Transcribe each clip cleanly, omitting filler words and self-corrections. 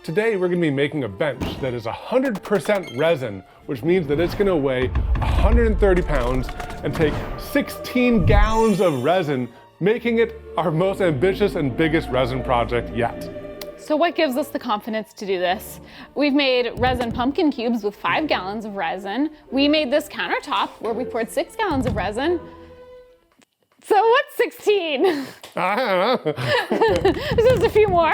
Today we're going to be making a bench that is 100% resin, which means that it's going to weigh 130 pounds and take 16 gallons of resin, making it our most ambitious and biggest resin project yet. So what gives us the confidence to do this? We've made resin pumpkin cubes with 5 gallons of resin. We made this countertop where we poured 6 gallons of resin. So what's 16? I don't know. There's just a few more.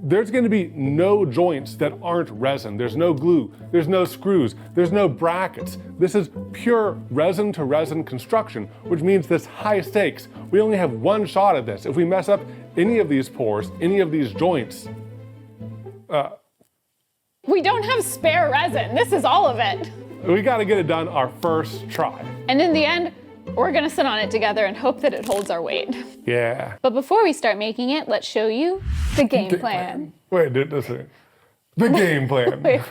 There's going to be no joints that aren't resin. There's no glue, there's no screws, there's no brackets. This is pure resin to resin construction, which means this high stakes. We only have one shot at this. If we mess up any of these pours, any of these joints, we don't have spare resin. This is all of it. we got to get it done our first try. And in the end, we're gonna sit on it together and hope that it holds our weight. Yeah. But before we start making it, let's show you the game plan. Wait, listen. The game plan. Wait.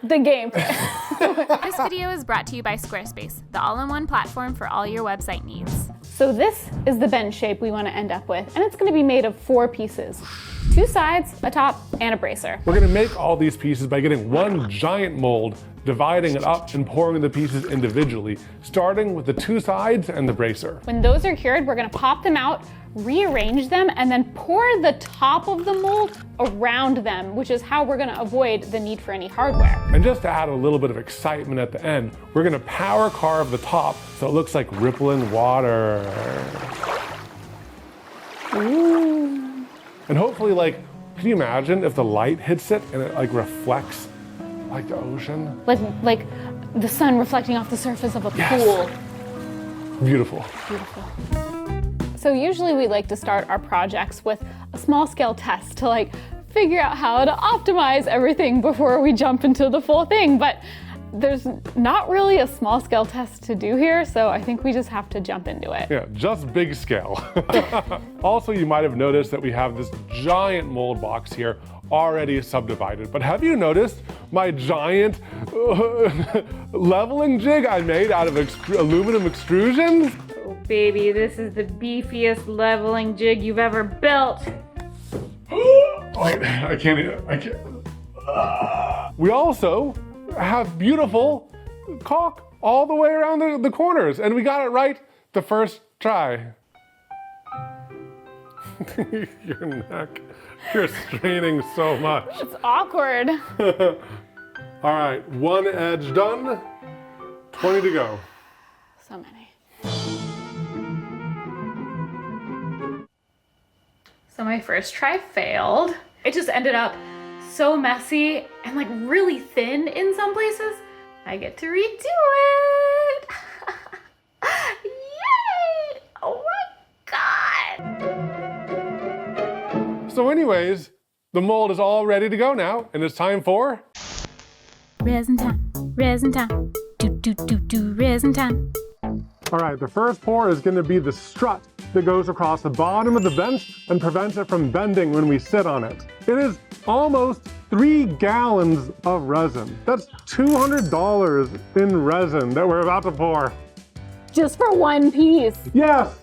The game plan. This video is brought to you by Squarespace, the all-in-one platform for all your website needs. So this is the bench shape we want to end up with, and it's going to be made of 4 pieces. 2 sides, a top, and a bracer. We're going to make all these pieces by getting one giant mold, dividing it up and pouring the pieces individually, starting with the 2 sides and the bracer. When those are cured, we're going to pop them out, rearrange them, and then pour the top of the mold around them, which is how we're going to avoid the need for any hardware. And just to add a little bit of excitement at the end, we're going to power carve the top so it looks like rippling water. Ooh. And hopefully, like, can you imagine if the light hits it and it like reflects like the ocean? Like the sun reflecting off the surface of a Yes. pool. Beautiful. Beautiful. So usually we like to start our projects with a small scale test to like figure out how to optimize everything before we jump into the full thing. But there's not really a small scale test to do here, so I think we just have to jump into it. Yeah, just big scale. Also, you might have noticed that we have this giant mold box here already subdivided. But have you noticed my giant leveling jig I made out of aluminum extrusions? Oh, baby, this is the beefiest leveling jig you've ever built. Wait, I can't. We also have beautiful caulk all the way around the corners, and we got it right the first try. Your neck, you're straining so much. It's awkward. All right, one edge done, 20 to go. So many. So my first try failed. It just ended up so messy and like really thin in some places. I get to redo it. Yay! Oh my God. So anyways, the mold is all ready to go now, and it's time for Resin time, resin time, resin time. All right, the first pour is going to be the strut that goes across the bottom of the bench and prevents it from bending when we sit on it. It is almost 3 gallons of resin. That's $200 in resin that we're about to pour. Just for one piece. Yes!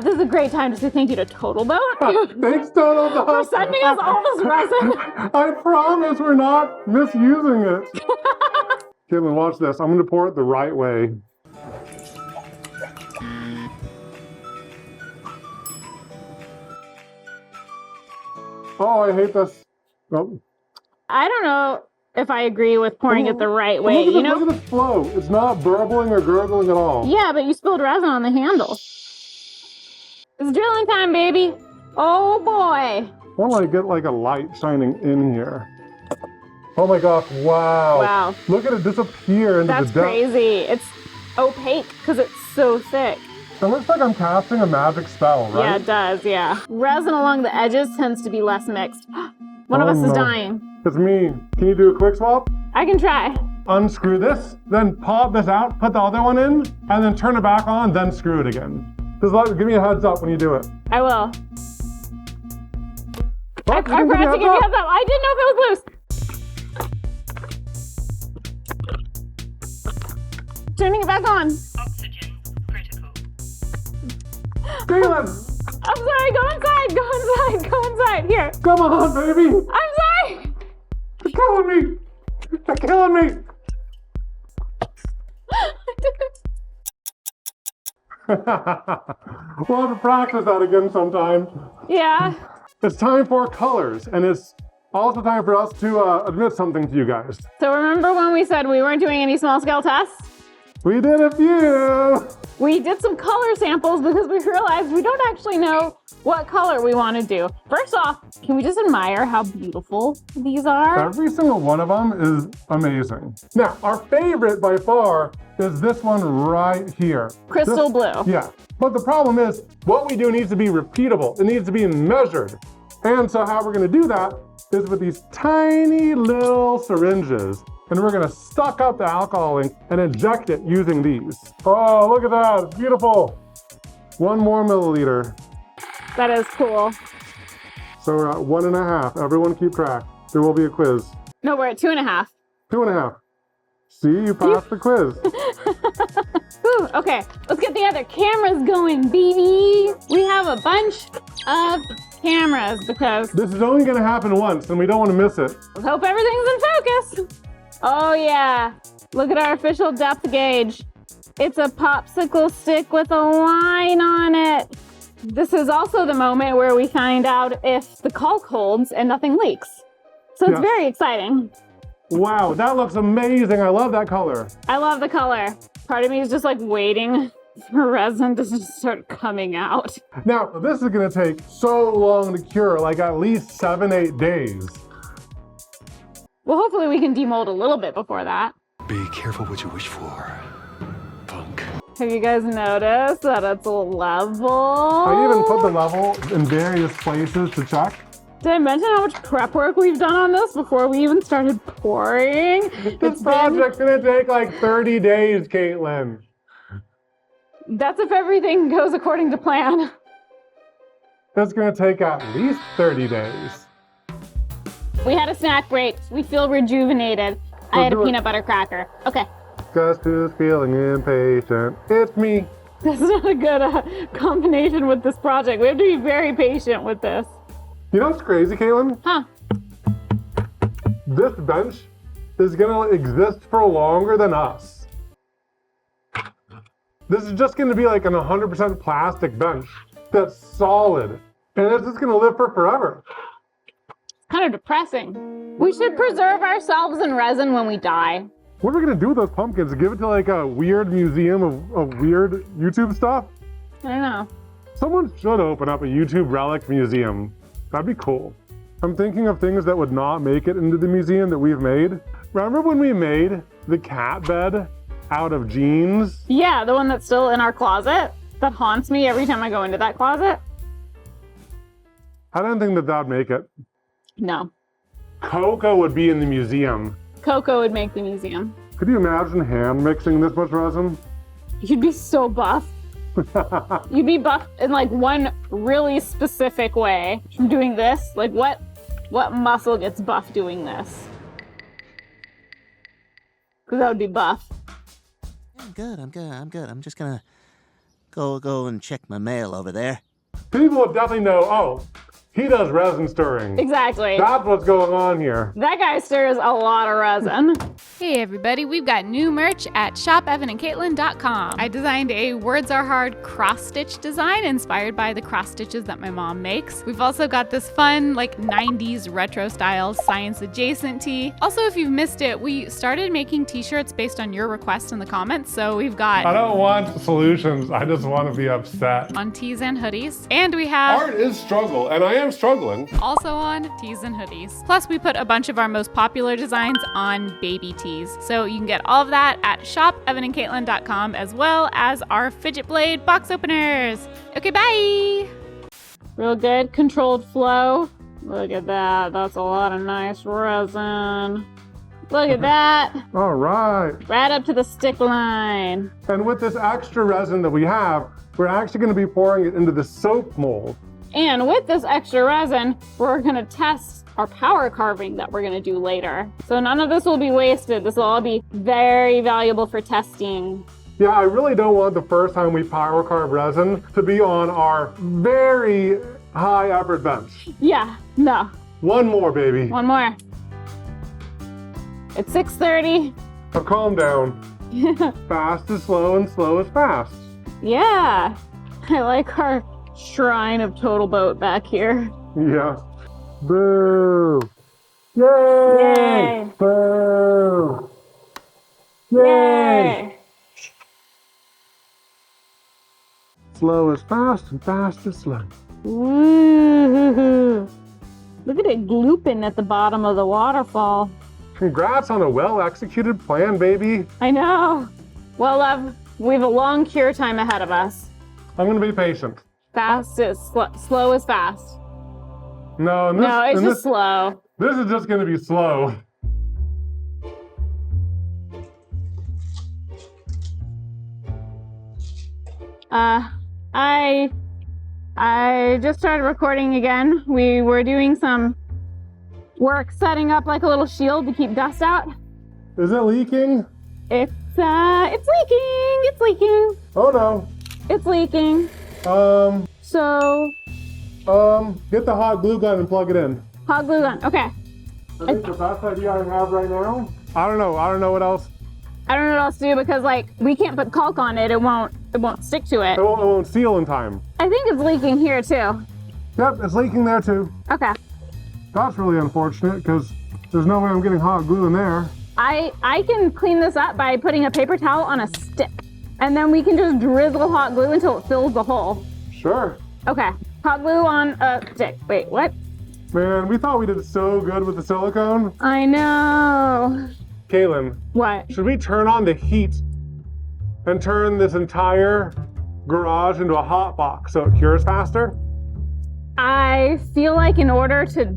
This is a great time to say thank you to Total Boat Thanks, Total Boat. for sending us all this resin. I promise we're not misusing it. Katelyn, watch this. I'm going to pour it the right way. Oh, I hate this. Oh. I don't know if I agree with pouring it the right way, Look at you know? Look at the flow. It's not burbling or gurgling at all. Yeah, but you spilled resin on the handle. It's drilling time, baby. Oh boy. I want to get like a light shining in here. Oh my gosh, wow. Wow. Look at it disappear into That's the depth. crazy. It's opaque because it's so thick. It looks like I'm casting a magic spell, right? Yeah, it does, yeah. Resin along the edges tends to be less mixed. One of us is dying. It's me. Can you do a quick swap? I can try. Unscrew this, then pop this out, put the other one in, and then turn it back on, then screw it again. Just give me a heads up when you do it. I will. Oh, I forgot to give you a heads up. I didn't know if it was loose. Turning it back on. Oxygen critical. Katelyn, I'm sorry, go inside, go inside, go inside. Here. come on, baby. I'm sorry. killing me! They're killing me! We'll have to practice that again sometime. Yeah. It's time for colors, and it's also time for us to admit something to you guys. So remember when we said we weren't doing any small scale tests? We did a few! We did some color samples because we realized we don't actually know what color we want to do. First off, can we just admire how beautiful these are? Every single one of them is amazing. Now, our favorite by far is this one right here. Crystal blue. Yeah, but the problem is what we do needs to be repeatable. It needs to be measured. And so how we're gonna do that is with these tiny little syringes. And we're gonna suck up the alcohol ink and inject it using these. Oh, look at that, it's beautiful. 1 more milliliter. That is cool. So we're at 1.5. Everyone keep track. There will be a quiz. No, we're at 2.5. 2.5. See, you passed the quiz. Ooh, okay, let's get the other cameras going, baby. We have a bunch of cameras because This is only gonna happen once and we don't wanna miss it. let's hope everything's in focus. Oh yeah, look at our official depth gauge. It's a popsicle stick with a line on it. This is also the moment where we find out if the caulk holds and nothing leaks. So it's Yes. very exciting. Wow, that looks amazing. I love that color. I love the color. Part of me is just like waiting for resin to just start coming out. Now, this is gonna take so long to cure, like at least 7-8 days. Well, hopefully we can demold a little bit before that. Be careful what you wish for, punk. Have you guys noticed that it's a level? I even put the level in various places to check. Did I mention how much prep work we've done on this before we even started pouring? This project's gonna take like 30 days, Katelyn. That's if everything goes according to plan. It's gonna take at least 30 days. We had a snack break. We feel rejuvenated. I had a do it. peanut butter cracker. Okay. Guess who's feeling impatient? It's me. That's not a good combination with this project. We have to be very patient with this. You know what's crazy, Katelyn? Huh. This bench is gonna exist for longer than us. This is just gonna be like an 100% plastic bench that's solid. And it's just gonna live for forever. Kind of depressing. We should preserve ourselves in resin when we die. What are we gonna do with those pumpkins? Give it to like a weird museum of weird YouTube stuff? I don't know. Someone should open up a YouTube relic museum. That'd be cool. I'm thinking of things that would not make it into the museum that we've made. Remember when we made the cat bed out of jeans? Yeah, the one that's still in our closet that haunts me every time I go into that closet. I don't think that that'd make it. No. Cocoa would be in the museum. Cocoa would make the museum. Could you imagine hand mixing this much resin? You'd be so buff. You'd be buff in like one really specific way. From doing this, like what muscle gets buff doing this? Because that would be buff. I'm good. I'm just gonna go and check my mail over there. People would definitely know, oh, he does resin stirring. Exactly. That's what's going on here. That guy stirs a lot of resin. Hey everybody, we've got new merch at shopevanandcaitlin.com. I designed a Words Are Hard cross-stitch design inspired by the cross stitches that my mom makes. We've also got this fun, like 90s retro style science adjacent tee. Also, if you've missed it, we started making t-shirts based on your requests in the comments, so we've got I don't want solutions, I just want to be upset. on tees and hoodies. And we have Art is struggle, and I am struggling. also on tees and hoodies. Plus, we put a bunch of our most popular designs on baby tees. So you can get all of that at shopevanandcaitlin.com, as well as our fidget blade box openers. Okay, bye! Real good. Controlled flow. Look at that. That's a lot of nice resin. Look at that. All right. Right up to the stick line. And with this extra resin that we have, we're actually going to be pouring it into the soap mold. And with this extra resin, we're gonna test our power carving that we're gonna do later. So none of this will be wasted. This will all be very valuable for testing. Yeah, I really don't want the first time we power carve resin to be on our very high effort bench. Yeah, no. One more, baby. One more. It's 6:30. Now calm down. Fast is slow and slow is fast. Yeah. I like our shrine of Total Boat back here. Yeah. Boo! Yay! Yay! Boo! Yay! Slow is fast and fast is slow. Woo! Look at it glooping at the bottom of the waterfall. Congrats on a well-executed plan, baby. I know. Well, love, we have a long cure time ahead of us. I'm gonna be patient. Fast is slow is fast. No, and No, it's just slow. This is just gonna be slow. I just started recording again. We were doing some work setting up like a little shield to keep dust out. Is it leaking? It's leaking. It's leaking. Oh no. It's leaking. So, Get the hot glue gun and plug it in. hot glue gun. Okay. I think the best idea I have right now. I don't know what else. I don't know what else to do because like we can't put caulk on it. It won't stick to it. It won't seal in time. I think it's leaking here too. Yep, it's leaking there too. Okay. That's really unfortunate because there's no way I'm getting hot glue in there. I can clean this up by putting a paper towel on a stick. And then we can just drizzle hot glue until it fills the hole. Sure. Okay. Hot glue on a stick. Wait, what? Man, we thought we did so good with the silicone. I know. Katelyn, What? should we turn on the heat and turn this entire garage into a hot box so it cures faster? I feel like in order to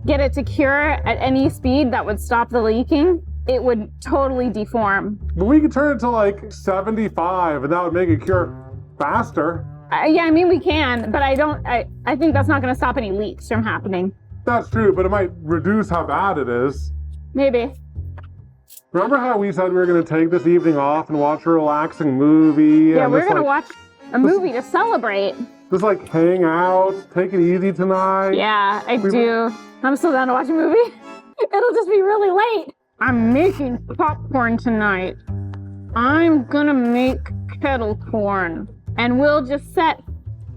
get it to cure at any speed that would stop the leaking, it would totally deform. But we could turn it to like 75 and that would make it cure faster. Yeah, I mean we can, but I think that's not gonna stop any leaks from happening. That's true, but it might reduce how bad it is. Maybe. Remember how we said we were going to take this evening off and watch a relaxing movie? Yeah, and we're just, gonna like, watch a movie to celebrate. Just like hang out, take it easy tonight. Yeah, I do. I'm still down to watch a movie. It'll just be really late. I'm making popcorn tonight. I'm gonna make kettle corn. And we'll just set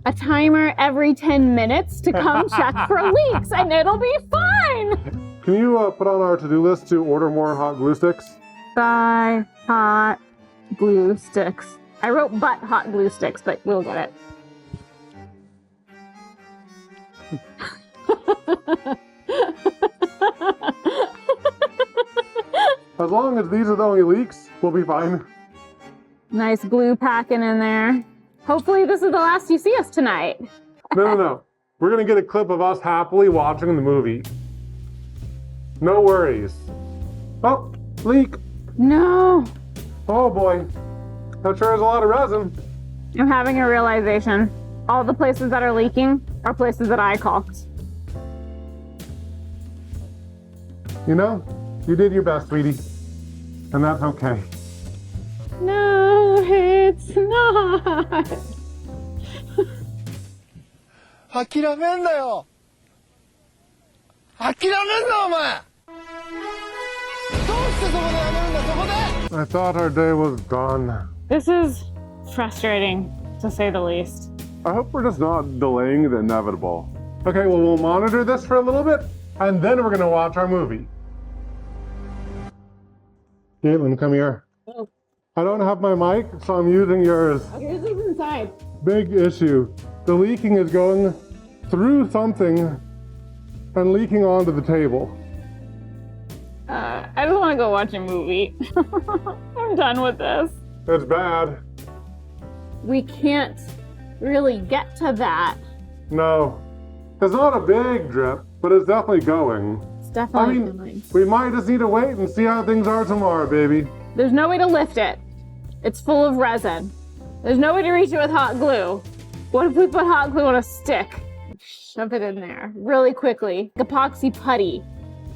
a timer every 10 minutes to come check for leaks, and it'll be fine. Can you put on our to-do list to order more hot glue sticks? Buy hot glue sticks. I wrote but hot glue sticks, but we'll get it. As long as these are the only leaks, we'll be fine. Nice glue packing in there. Hopefully this is the last you see us tonight. No. We're going to get a clip of us happily watching the movie. No worries. Oh, leak. No. Oh boy. That sure is a lot of resin. I'm having a realization. All the places that are leaking are places that I caulked. You know, you did your best, sweetie. And that's okay. No, it's not. 諦めんなよ諦めんなお前どうしてそこでやめるんだそこで I thought our day was done. This is frustrating, to say the least. I hope we're just not delaying the inevitable. Okay, well, we'll monitor this for a little bit, and then we're gonna watch our movie. Katelyn, come here. Oh. I don't have my mic, so I'm using yours. Okay, this is inside. Big issue. The leaking is going through something and leaking onto the table. I just want to go watch a movie. I'm done with this. It's bad. We can't really get to that. No. It's not a big drip, but it's definitely going. It's I definitely mean, going. we might just need to wait and see how things are tomorrow, baby. There's no way to lift it. It's full of resin. There's no way to reach it with hot glue. What if we put hot glue on a stick? Shove it in there really quickly. Epoxy putty,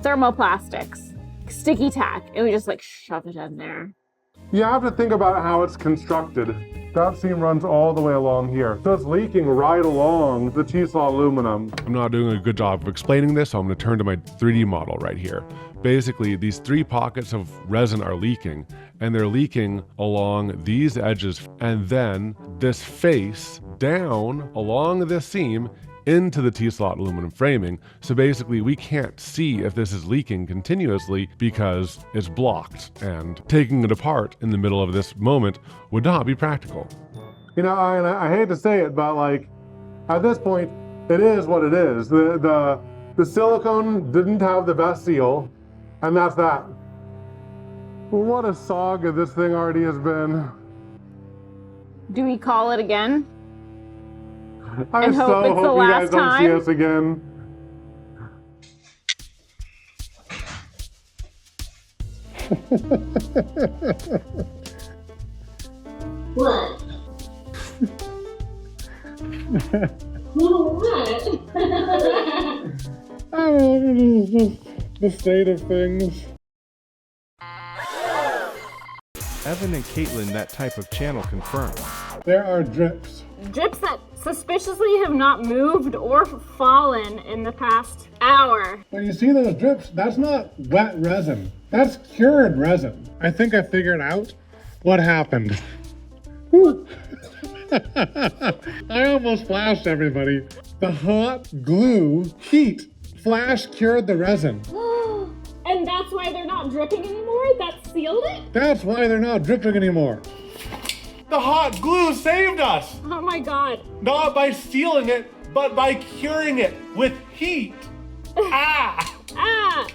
thermoplastics, sticky tack, and we just like shove it in there. You have to think about how it's constructed. That seam runs all the way along here. So it's leaking right along the T-slot aluminum. I'm not doing a good job of explaining this, so I'm gonna turn to my 3D model right here. Basically, these 3 pockets of resin are leaking, and they're leaking along these edges, and then this face down along this seam into the T-slot aluminum framing. So basically we can't see if this is leaking continuously because it's blocked, and taking it apart in the middle of this moment would not be practical. You know, I hate to say it, but like at this point, it is what it is. The silicone didn't have the best seal, and that's that. What a saga this thing already has been. Do we call it again? I And so hope it's the hope you guys last don't see time? us again. What? The state of things. Evan and Katelyn, that type of channel confirmed. There are drips. Drips that suspiciously have not moved or fallen in the past hour. When you see those drips, that's not wet resin. That's cured resin. I think I figured out what happened. Whew. I almost flashed everybody. The hot glue heat flash cured the resin. And that's why they're not dripping anymore? That sealed it? That's why they're not dripping anymore. The hot glue saved us! Oh my god. Not by sealing it, but by curing it with heat. Ah! Ah!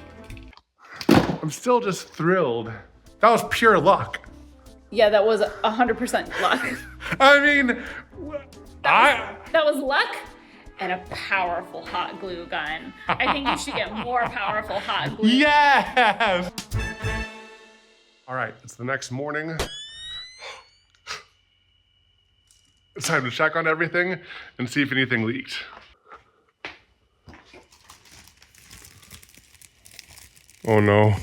I'm still just thrilled. That was pure luck. Yeah, that was 100% luck. I mean, That was luck and a powerful hot glue gun. I think you should get more powerful hot glue. Yes! All right, it's the next morning. It's time to check on everything and see if anything leaked. Oh no.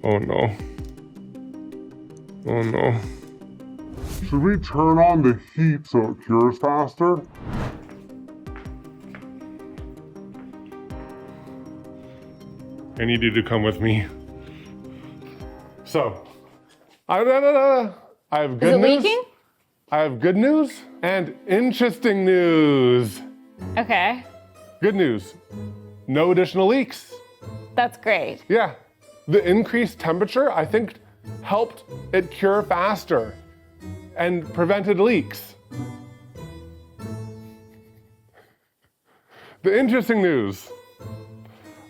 Oh no. Oh no. Should we turn on the heat so it cures faster? I need you to come with me. So, I have good news. Is it leaking? I have good news and interesting news. Okay, Good news, no additional leaks. that's great. Yeah, the increased temperature, I think, helped it cure faster and prevented leaks. The interesting news,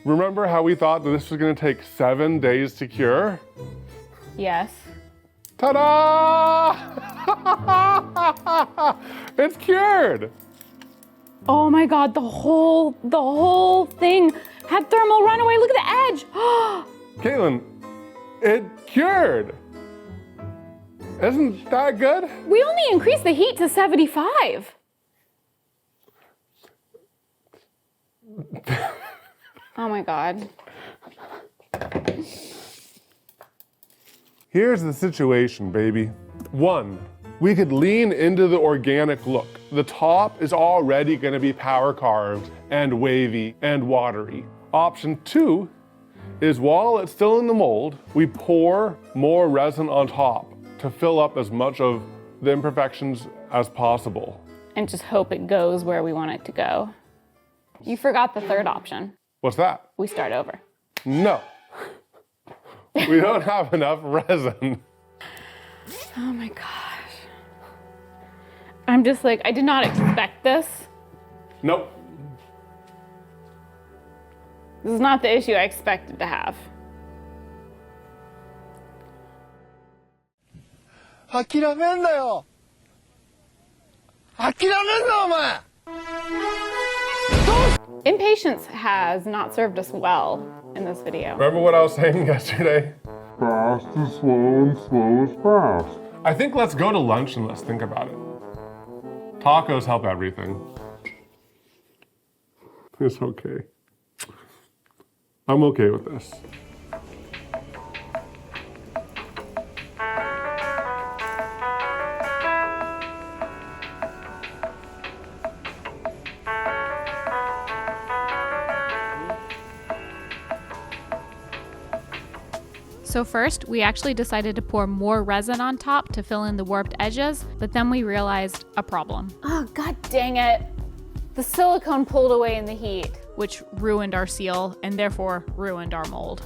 remember how we thought that this was gonna take 7 days to cure? Yes. Ta-da! It's cured. Oh my god, the whole thing had thermal runaway. Look at the edge. Katelyn, it cured. Isn't that good? We only increased the heat to 75. Oh my god. Here's the situation, baby. 1, we could lean into the organic look. The top is already gonna be power carved and wavy and watery. Option 2 is while it's still in the mold, we pour more resin on top to fill up as much of the imperfections as possible. And just hope it goes where we want it to go. You forgot the third option. What's that? We start over. No. We don't have enough resin. Oh my gosh. I'm just like, I did not expect this. Nope. This is not the issue I expected to have. 諦めんなよ諦めんなお前 Impatience has not served us well in this video. Remember what I was saying yesterday? Fast is slow and slow is fast. I think let's go to lunch and let's think about it. Tacos help everything. It's okay. I'm okay with this. So first, we actually decided to pour more resin on top to fill in the warped edges, but then we realized a problem. Oh, god dang it. The silicone pulled away in the heat. Which ruined our seal and therefore ruined our mold.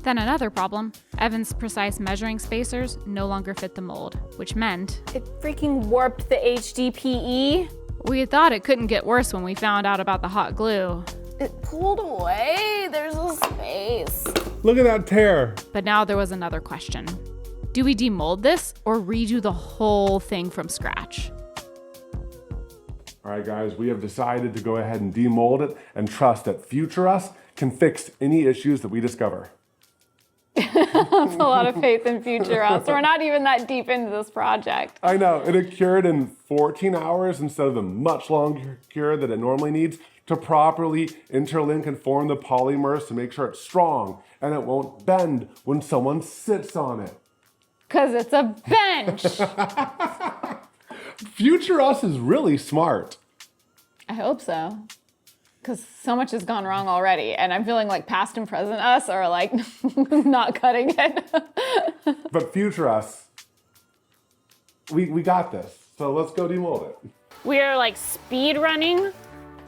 Then another problem, Evan's precise measuring spacers no longer fit the mold, which meant It freaking warped the HDPE. we had thought it couldn't get worse when we found out about the hot glue. It pulled away. There's a space. Look at that tear. But now there was another question. Do we demold this or redo the whole thing from scratch? All right, guys, we have decided to go ahead and demold it and trust that future us can fix any issues that we discover. That's a lot of faith in future us. We're not even that deep into this project. I know, it cured in 14 hours instead of the much longer cure that it normally needs to properly interlink and form the polymers to make sure it's strong and it won't bend when someone sits on it. Because it's a bench. Future us is really smart. I hope so. Because so much has gone wrong already, and I'm feeling like past and present us are like not cutting it. But future us, we got this. So let's go demold it. We are like speed running,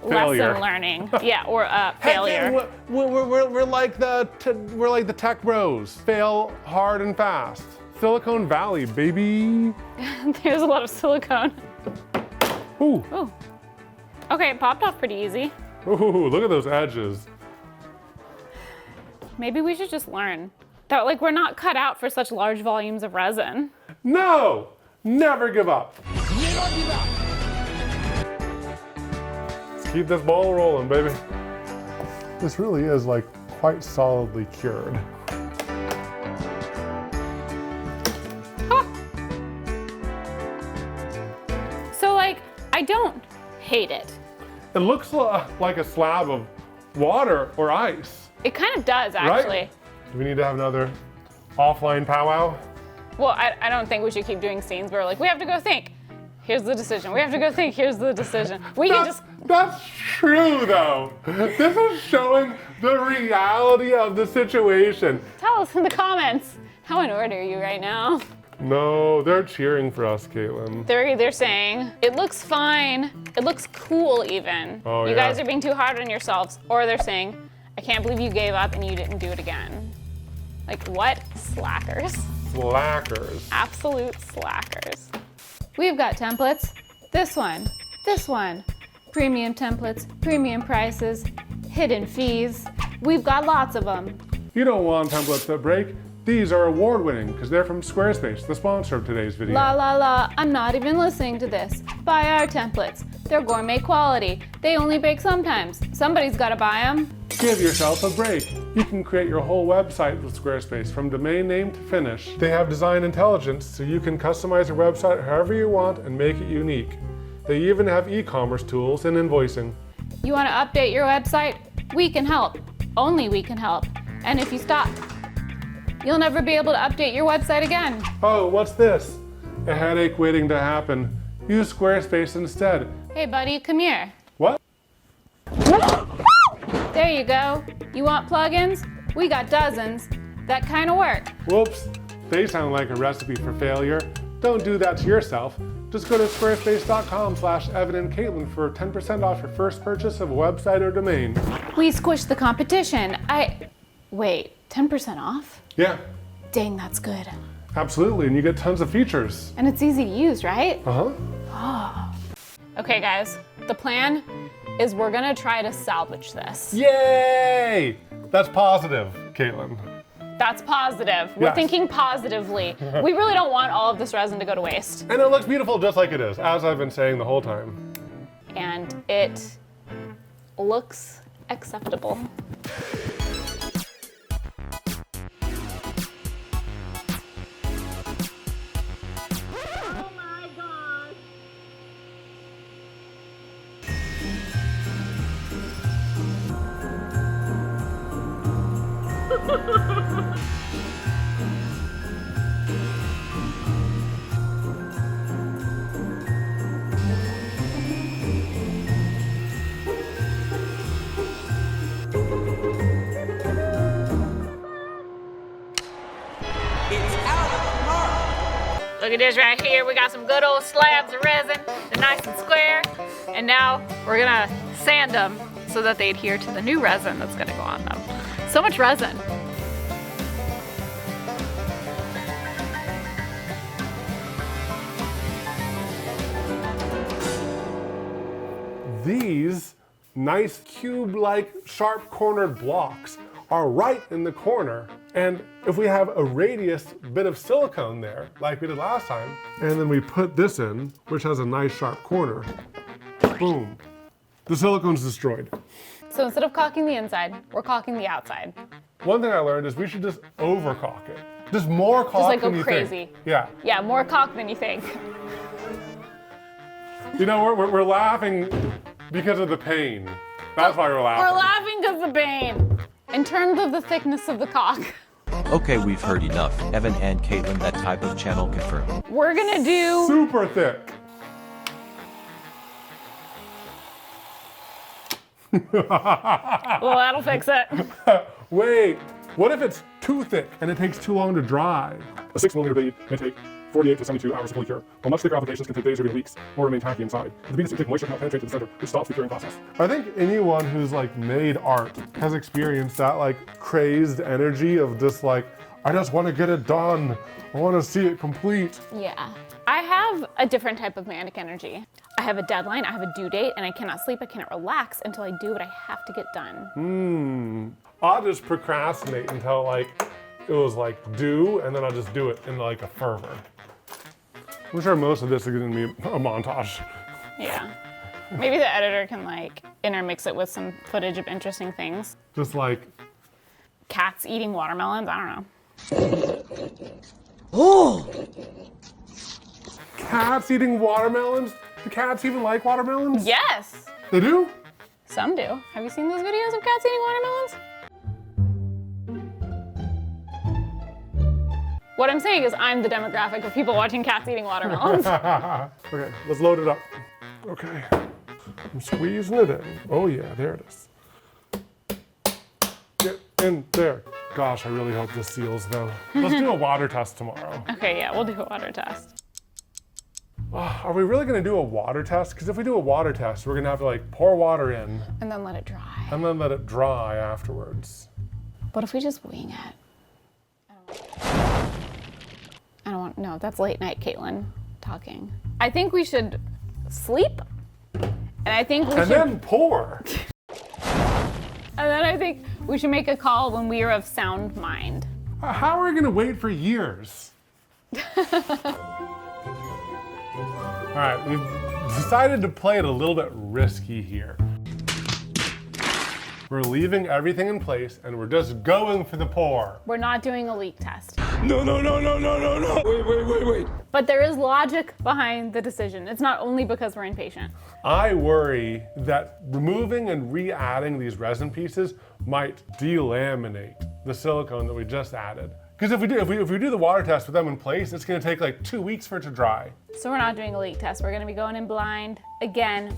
Failure. lesson learning. Yeah, or failure. Hey, we're like the tech bros. Fail hard and fast. Silicon Valley, baby. There's a lot of silicone. Ooh. Ooh. Okay, it popped off pretty easy. Ooh, look at those edges. Maybe we should just learn that like we're not cut out for such large volumes of resin. No, never give up. Let's keep this ball rolling, baby. This really is like quite solidly cured. So like, I don't hate it. It looks like a slab of water or ice. It kind of does, actually. Right? Do we need to have another offline powwow? Well, I don't think we should keep doing scenes where like, we have to go think. Here's the decision. We have to go think. Here's the decision. We can just... That's true, though. This is showing the reality of the situation. Tell us in the comments. How in order are you right now? No, they're cheering for us, Caitlin. They're saying, it looks fine. It looks cool even. Oh, you yeah. guys are being too hard on yourselves. Or they're saying, I can't believe you gave up and you didn't do it again. Like what? Slackers. Slackers. Absolute slackers. We've got templates. This one, premium templates, premium prices, hidden fees. We've got lots of them. You don't want templates that break. These are award-winning because they're from Squarespace, the sponsor of today's video. La la la, I'm not even listening to this. Buy our templates. They're gourmet quality. They only break sometimes. Somebody's gotta buy them. Give yourself a break. You can create your whole website with Squarespace from domain name to finish. They have design intelligence so you can customize your website however you want and make it unique. They even have e-commerce tools and invoicing. You wanna update your website? We can help. Only we can help. And if you stop, you'll never be able to update your website again. Oh, what's this? A headache waiting to happen. Use Squarespace instead. Hey buddy, come here. What? There you go. You want plugins? We got dozens. That kind of work. Whoops, they sound like a recipe for failure. Don't do that to yourself. Just go to squarespace.com/Evan and Caitlin for 10% off your first purchase of a website or domain. We squished the competition. Wait, 10% off? Yeah, Dang, that's good. absolutely, and you get tons of features. And it's easy to use, right? Uh-huh. Okay guys, the plan is we're gonna try to salvage this. Yay! That's positive, Caitlin. That's positive. We're Yes. thinking positively. We really don't want all of this resin to go to waste. And it looks beautiful just like it is, as I've been saying the whole time. And it looks acceptable. Look at this right here. We got some good old slabs of resin. They're nice and square. And now we're gonna sand them so that they adhere to the new resin that's gonna go on them. So much resin. These nice cube-like sharp-cornered blocks are right in the corner. And if we have a radius bit of silicone there, like we did last time, and then we put this in, which has a nice sharp corner, boom, the silicone's destroyed. So instead of caulking the inside, we're caulking the outside. One thing I learned is we should just over-caulk it. Just more caulk Just like than go you crazy. think. Yeah. Yeah, more caulk than you think. You know, we're laughing because of the pain. That's why we're laughing. We're laughing because of the pain. In terms of the thickness of the caulk, Okay, we've heard enough. Evan and Katelyn, that type of channel confirmed. we're gonna do Super thick. well, that'll fix it. Wait, what if it's too thick and it takes too long to dry? A 6mm bead may take 48 to 72 hours to fully cure, while much thicker applications can take days or even weeks, or remain tacky inside. The bead is too thick, moisture cannot penetrate to the center, which stops the curing process. I think anyone who's like made art has experienced that like crazed energy of just like, I just want to get it done. I want to see it complete. Yeah. I have a different type of manic energy. I have a deadline, I have a due date, and I cannot sleep, I cannot relax until I do what I have to get done. I'll just procrastinate until like it was like due, and then I'll just do it in like a fervor. I'm sure most of this is gonna be a montage. Yeah. Maybe the editor can like intermix it with some footage of interesting things. Just like Cats eating watermelons, I don't know. cats eating watermelons? Do cats even like watermelons? Yes, They do? some do. Have you seen those videos of cats eating watermelons? What I'm saying is I'm the demographic of people watching cats eating watermelons. Okay, let's load it up. Okay, I'm squeezing it in. Oh yeah, there it is. Get in there. Gosh, I really hope this seals though. Let's do a water test tomorrow. Okay, yeah, we'll do a water test. Are we really gonna do a water test? Because if we do a water test, we're gonna have to like pour water in And then let it dry. and then let it dry afterwards. What if we just wing it? I don't want, no, that's late night Katelyn talking. I think we should sleep, and I think we And should, then pour. and then I think we should make a call when we are of sound mind. How are we gonna wait for years? All right, we've decided to play it a little bit risky here. We're leaving everything in place and we're just going for the pour. We're not doing a leak test. No. Wait. But there is logic behind the decision. It's not only because we're impatient. I worry that removing and re-adding these resin pieces might delaminate the silicone that we just added. Because if we do the water test with them in place, it's gonna take like 2 weeks for it to dry. So we're not doing a leak test. We're gonna be going in blind again.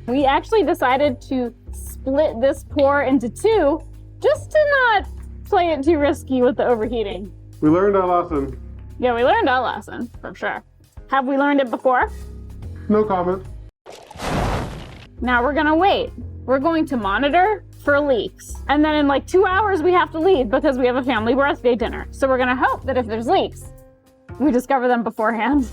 We actually decided to split this pour into two just to not play it too risky with the overheating. We learned our lesson. Yeah, we learned our lesson, for sure. Have we learned it before? No comment. Now we're gonna wait. We're going to monitor for leaks. And then in like 2 hours, we have to leave because we have a family birthday dinner. So we're gonna hope that if there's leaks, we discover them beforehand.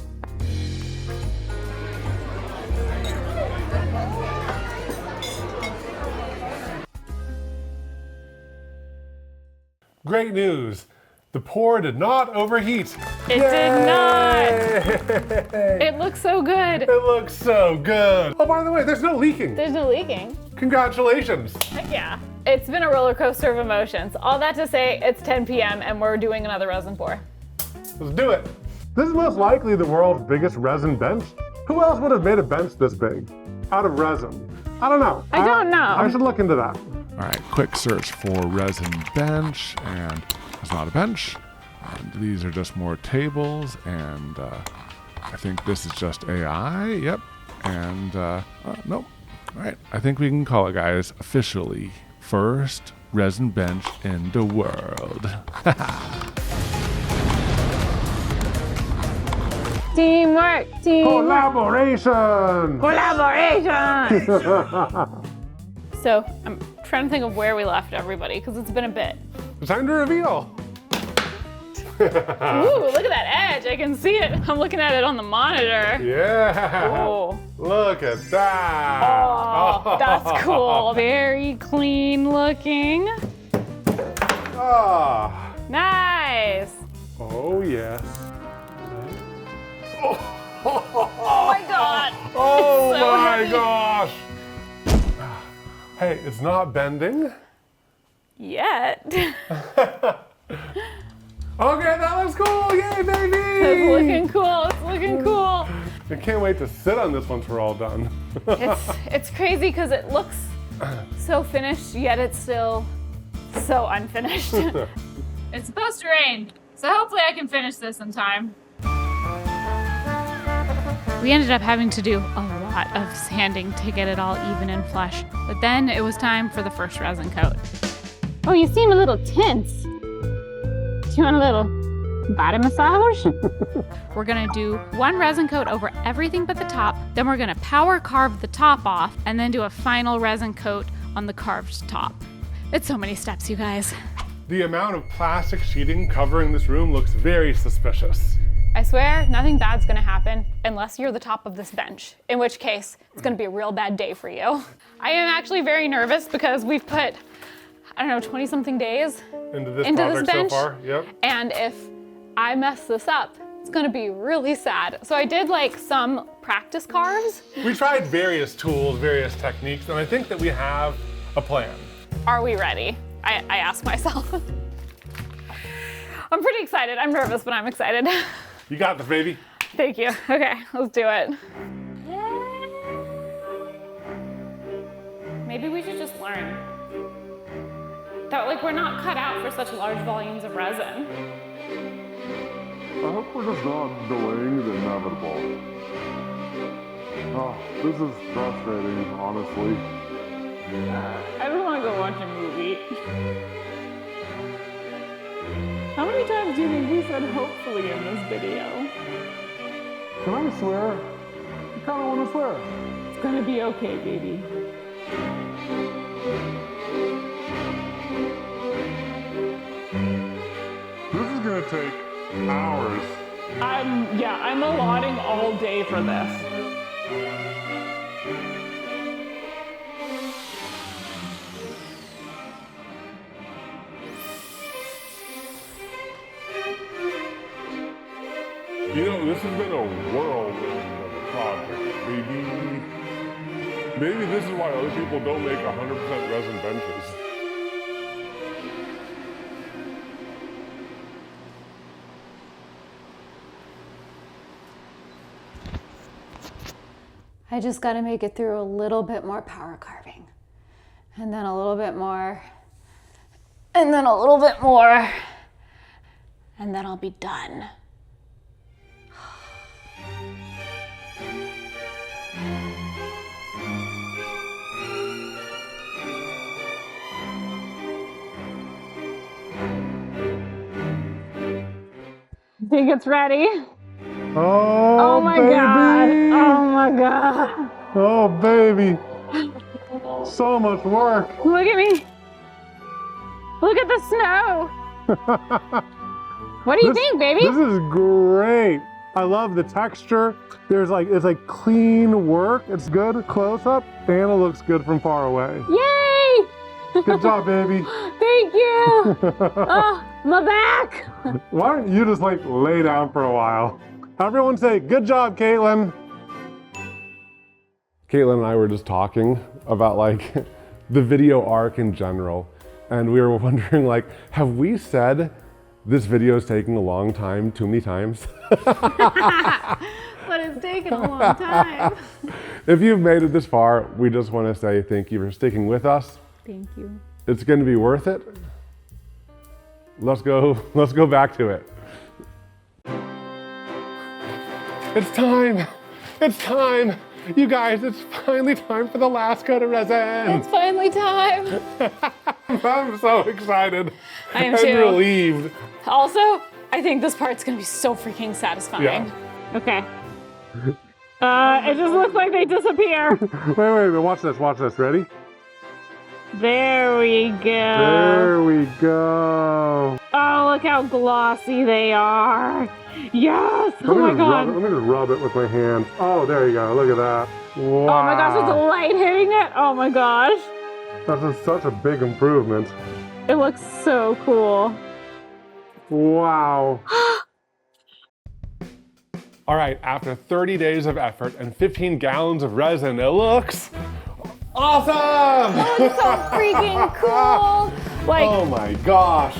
Great news. The pour did not overheat. It did not. It looks so good. It looks so good. Oh, by the way, there's no leaking. There's no leaking. Congratulations. Heck yeah. It's been a roller coaster of emotions. All that to say, it's 10 p.m. and we're doing another resin pour. Let's do it. This is most likely the world's biggest resin bench. Who else would have made a bench this big? Out of resin. I don't know. I don't know. I should look into that. All right, quick search for resin bench, and there's not a bench. And these are just more tables, and I think this is just AI. Yep. And nope. All right, I think we can call it, guys, officially first resin bench in the world. Teamwork. Collaboration! Collaboration! So I'm trying to think of where we left everybody because it's been a bit. It's time to reveal. Ooh, look at that edge. I can see it. I'm looking at it on the monitor. Yeah. Ooh. Look at that. Oh, that's cool. Very clean looking. Ah. Nice. Oh, yes. Oh my God. Oh So my heavy. gosh. Hey, it's not bending. Yet. Okay, that looks cool. Yay, baby. It's looking cool. It's looking cool. I can't wait to sit on this once we're all done. It's crazy because it looks so finished, yet it's still so unfinished. It's supposed to rain, so hopefully I can finish this in time. We ended up having to do a lot of sanding to get it all even and flush, but then it was time for the first resin coat. Oh, you seem a little tense. Do you want a little body massage? We're gonna do one resin coat over everything but the top, then we're gonna power carve the top off, and then do a final resin coat on the carved top. It's so many steps, you guys. The amount of plastic sheeting covering this room looks very suspicious. I swear nothing bad's gonna happen unless you're the top of this bench, in which case it's gonna be a real bad day for you. I am actually very nervous because we've put, I don't know, 20 something days into this into project this bench. so far. Yep. And if I mess this up, it's gonna be really sad. So I did like some practice carves. We tried various tools, various techniques, and I think that we have a plan. Are we ready? I asked myself. I'm pretty excited. I'm nervous, but I'm excited. You got this, baby. Thank you. Okay, let's do it. Maybe we should just learn that like we're not cut out for such large volumes of resin. I hope we're just not delaying the inevitable. Oh, this is frustrating, honestly. I just want to go watch a movie. How many times do you think we said hopefully in this video? Can I swear? I kind of want to swear. It's gonna be okay, baby. This is gonna take hours. I'm allotting all day for this. You know, this has been a whirlwind of a project, baby. Maybe this is why other people don't make 100% resin benches. I just gotta make it through a little bit more power carving. And then a little bit more. And then a little bit more. And then I'll be done. Think it's ready? Oh, my baby. God. Oh my God. Oh, baby. So much work. Look at me. Look at the snow. What do you think, baby? This is great. I love the texture. It's like clean work. It's good close up and it looks good from far away. Yay! Good job, baby. Thank you. Oh, my back. Why don't you just like lay down for a while? Everyone say, good job, Katelyn. Katelyn and I were just talking about like the video arc in general. And we were wondering like, have we said this video is taking a long time too many times? But it's taken a long time. If you've made it this far, we just want to say thank you for sticking with us. Thank you. It's going to be worth it. Let's go back to it. It's time. It's time. You guys, it's finally time for the last coat of resin. It's finally time. I'm so excited. I am and too. relieved. Also, I think this part's gonna be so freaking satisfying. Yeah. Okay. It just looks like they disappear. Wait, watch this, Ready? There we go. There we go. Oh, look how glossy they are. Yes! Oh my god. Let me just rub it with my hand. Oh, there you go. Look at that. Wow. Oh my gosh, there's a light hitting it. Oh my gosh. That's such a big improvement. It looks so cool. Wow. All right, after 30 days of effort and 15 gallons of resin, it looks awesome! Oh, it's so freaking cool! Like, oh my gosh.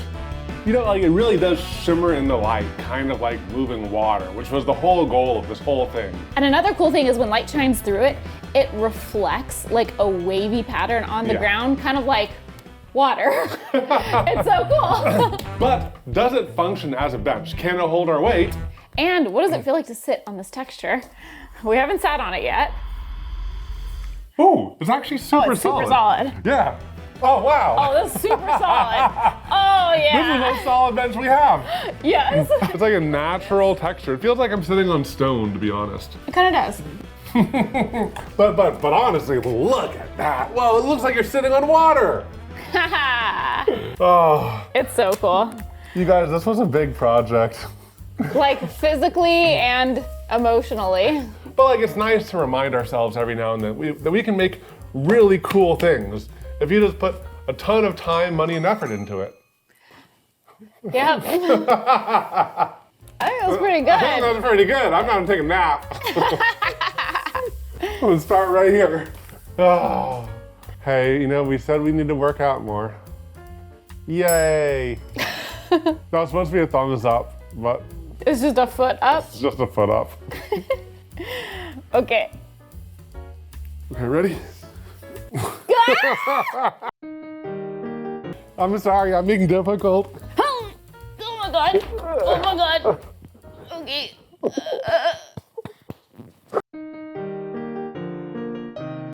You know, like it really does shimmer in the light, kind of like moving water, which was the whole goal of this whole thing. and another cool thing is when light shines through it, it reflects like a wavy pattern on the ground, kind of like water. It's so cool. But does it function as a bench? Can it hold our weight? And what does it feel like to sit on this texture? We haven't sat on it yet. Ooh, it's actually super it's solid. super solid. Yeah. Oh, wow. Oh, this is super solid. Oh, This is the yeah. most solid bench we have. Yes. It's like a natural texture. It feels like I'm sitting on stone, to be honest. It kind of does. But honestly, look at that. Whoa, it looks like you're sitting on water. Oh, It's so cool. you guys, this was a big project. Like physically and emotionally. But like, it's nice to remind ourselves every now and then that we can make really cool things if you just put a ton of time, money, and effort into it. Yep. I think that was pretty I think good. that's pretty good. I'm gonna take a nap. I'm gonna start right here. Oh. Hey, you know, we said we need to work out more. Yay. That was supposed to be a thumbs up, but It's just a foot up. it's just a foot up. Okay. Okay, ready? I'm sorry, I'm being difficult. Oh my god. Oh my god. Okay.